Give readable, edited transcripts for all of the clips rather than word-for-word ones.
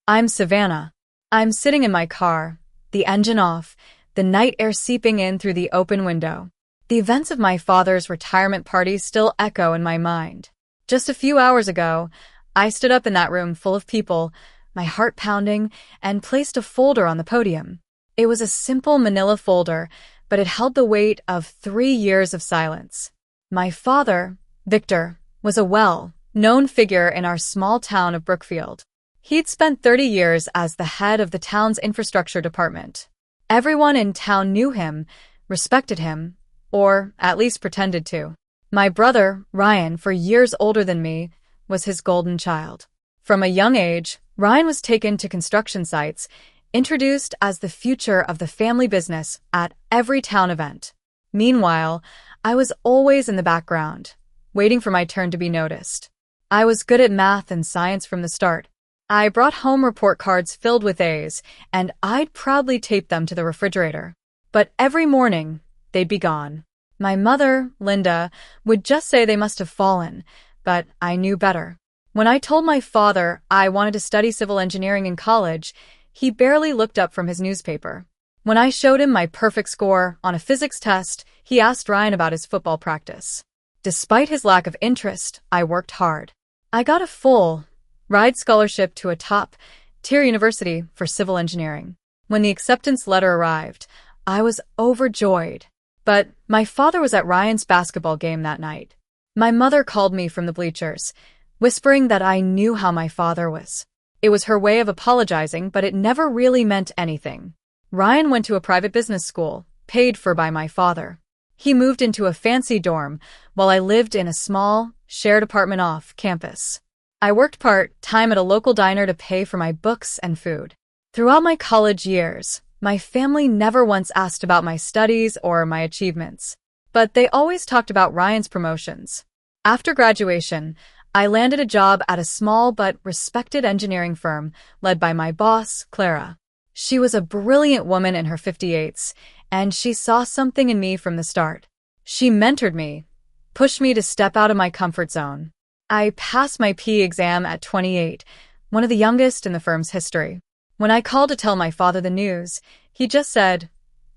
I'm Savannah. I'm sitting in my car, the engine off, the night air seeping in through the open window. The events of my father's retirement party still echo in my mind. Just a few hours ago, I stood up in that room full of people, my heart pounding, and placed a folder on the podium. It was a simple manila folder, but it held the weight of 3 years of silence. My father, Victor, was a well-known figure in our small town of Brookfield. He'd spent 30 years as the head of the town's infrastructure department. Everyone in town knew him, respected him, or at least pretended to. My brother, Ryan, for years older than me, was his golden child. From a young age, Ryan was taken to construction sites, introduced as the future of the family business at every town event. Meanwhile, I was always in the background, waiting for my turn to be noticed. I was good at math and science from the start. I brought home report cards filled with A's, and I'd proudly tape them to the refrigerator. But every morning, they'd be gone. My mother, Linda, would just say they must have fallen, but I knew better. When I told my father I wanted to study civil engineering in college, he barely looked up from his newspaper. When I showed him my perfect score on a physics test, he asked Ryan about his football practice. Despite his lack of interest, I worked hard. I got a full ride scholarship to a top-tier university for civil engineering. When the acceptance letter arrived, I was overjoyed. But my father was at Ryan's basketball game that night. My mother called me from the bleachers, whispering that I knew how my father was. It was her way of apologizing, but it never really meant anything. Ryan went to a private business school, paid for by my father. He moved into a fancy dorm, while I lived in a small, shared apartment off campus. I worked part-time at a local diner to pay for my books and food. Throughout my college years, my family never once asked about my studies or my achievements, but they always talked about Ryan's promotions. After graduation, I landed a job at a small but respected engineering firm led by my boss, Clara. She was a brilliant woman in her 58s, and she saw something in me from the start. She mentored me, pushed me to step out of my comfort zone. I passed my PE exam at 28, one of the youngest in the firm's history. When I called to tell my father the news, he just said,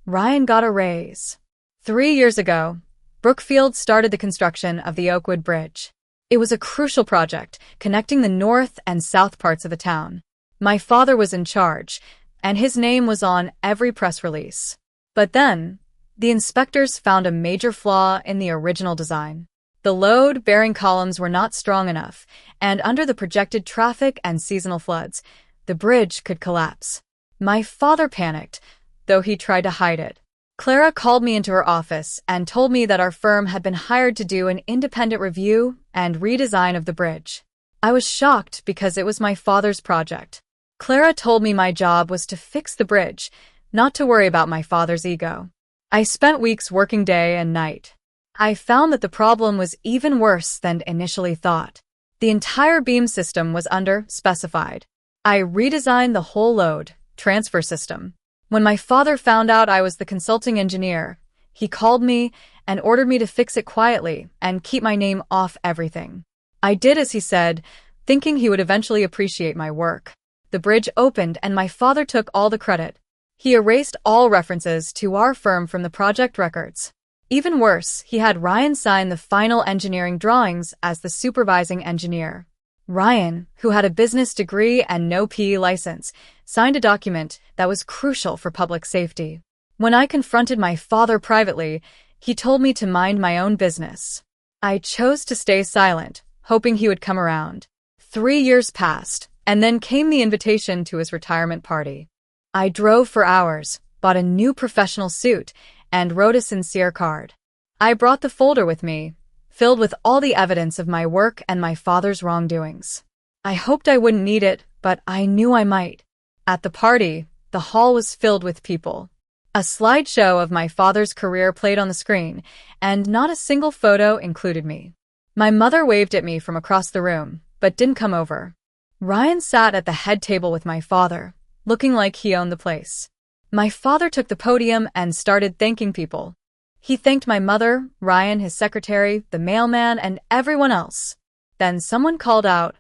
"Ryan got a raise." 3 years ago, Brookfield started the construction of the Oakwood Bridge. It was a crucial project, connecting the north and south parts of the town. My father was in charge, and his name was on every press release. But then, the inspectors found a major flaw in the original design. The load-bearing columns were not strong enough, and under the projected traffic and seasonal floods, the bridge could collapse. My father panicked, though he tried to hide it. Clara called me into her office and told me that our firm had been hired to do an independent review and redesign of the bridge. I was shocked because it was my father's project. Clara told me my job was to fix the bridge, not to worry about my father's ego. I spent weeks working day and night. I found that the problem was even worse than initially thought. The entire beam system was under-specified. I redesigned the whole load transfer system. When my father found out I was the consulting engineer, he called me and ordered me to fix it quietly and keep my name off everything. I did as he said, thinking he would eventually appreciate my work. The bridge opened and my father took all the credit. He erased all references to our firm from the project records. Even worse, he had Ryan sign the final engineering drawings as the supervising engineer. Ryan, who had a business degree and no PE license, signed a document that was crucial for public safety. When I confronted my father privately, he told me to mind my own business. I chose to stay silent, hoping he would come around. 3 years passed, and then came the invitation to his retirement party. I drove for hours, bought a new professional suit, and wrote a sincere card. I brought the folder with me, filled with all the evidence of my work and my father's wrongdoings. I hoped I wouldn't need it, but I knew I might. At the party, the hall was filled with people. A slideshow of my father's career played on the screen, and not a single photo included me. My mother waved at me from across the room, but didn't come over. Ryan sat at the head table with my father, looking like he owned the place. My father took the podium and started thanking people. He thanked my mother, Ryan, his secretary, the mailman, and everyone else. Then someone called out,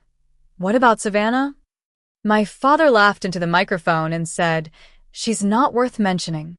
"What about Savannah?" My father laughed into the microphone and said, "She's not worth mentioning."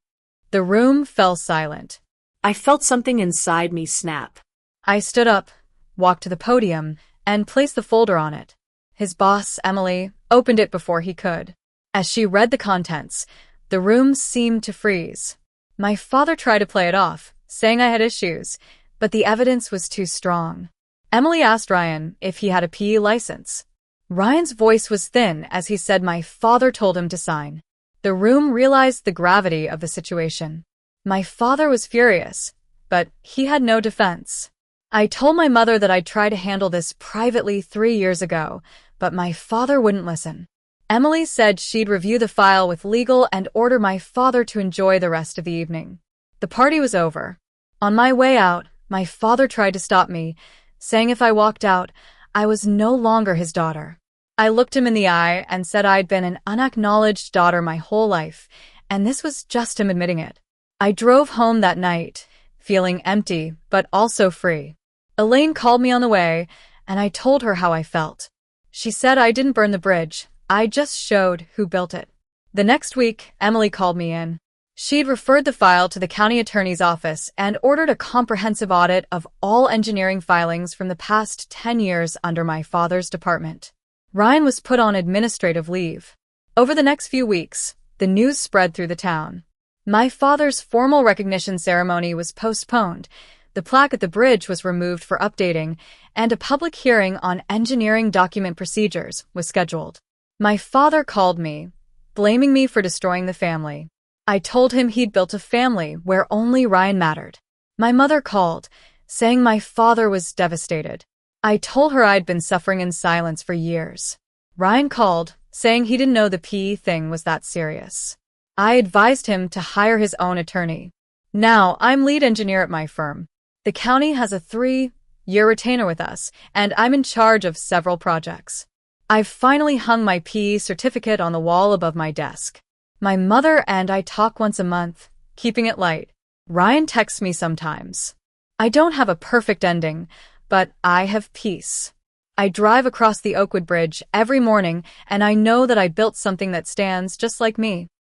The room fell silent. I felt something inside me snap. I stood up, walked to the podium, and placed the folder on it. His boss, Emily, opened it before he could. As she read the contents, the room seemed to freeze. My father tried to play it off, saying I had issues, but the evidence was too strong. Emily asked Ryan if he had a PE license. Ryan's voice was thin as he said my father told him to sign. The room realized the gravity of the situation. My father was furious, but he had no defense. I told my mother that I'd try to handle this privately 3 years ago, but my father wouldn't listen. Emily said she'd review the file with legal and order my father to enjoy the rest of the evening. The party was over. On my way out, my father tried to stop me, saying if I walked out, I was no longer his daughter. I looked him in the eye and said I'd been an unacknowledged daughter my whole life, and this was just him admitting it. I drove home that night, feeling empty but also free. Elaine called me on the way, and I told her how I felt. She said I didn't burn the bridge, I just showed who built it. The next week, Emily called me in. She'd referred the file to the county attorney's office and ordered a comprehensive audit of all engineering filings from the past 10 years under my father's department. Ryan was put on administrative leave. Over the next few weeks, the news spread through the town. My father's formal recognition ceremony was postponed, the plaque at the bridge was removed for updating, and a public hearing on engineering document procedures was scheduled. My father called me, blaming me for destroying the family. I told him he'd built a family where only Ryan mattered. My mother called, saying my father was devastated. I told her I'd been suffering in silence for years. Ryan called, saying he didn't know the PE thing was that serious. I advised him to hire his own attorney. Now, I'm lead engineer at my firm. The county has a 3-year retainer with us, and I'm in charge of several projects. I've finally hung my PE certificate on the wall above my desk. My mother and I talk once a month, keeping it light. Ryan texts me sometimes. I don't have a perfect ending, but I have peace. I drive across the Oakwood Bridge every morning, and I know that I built something that stands just like me.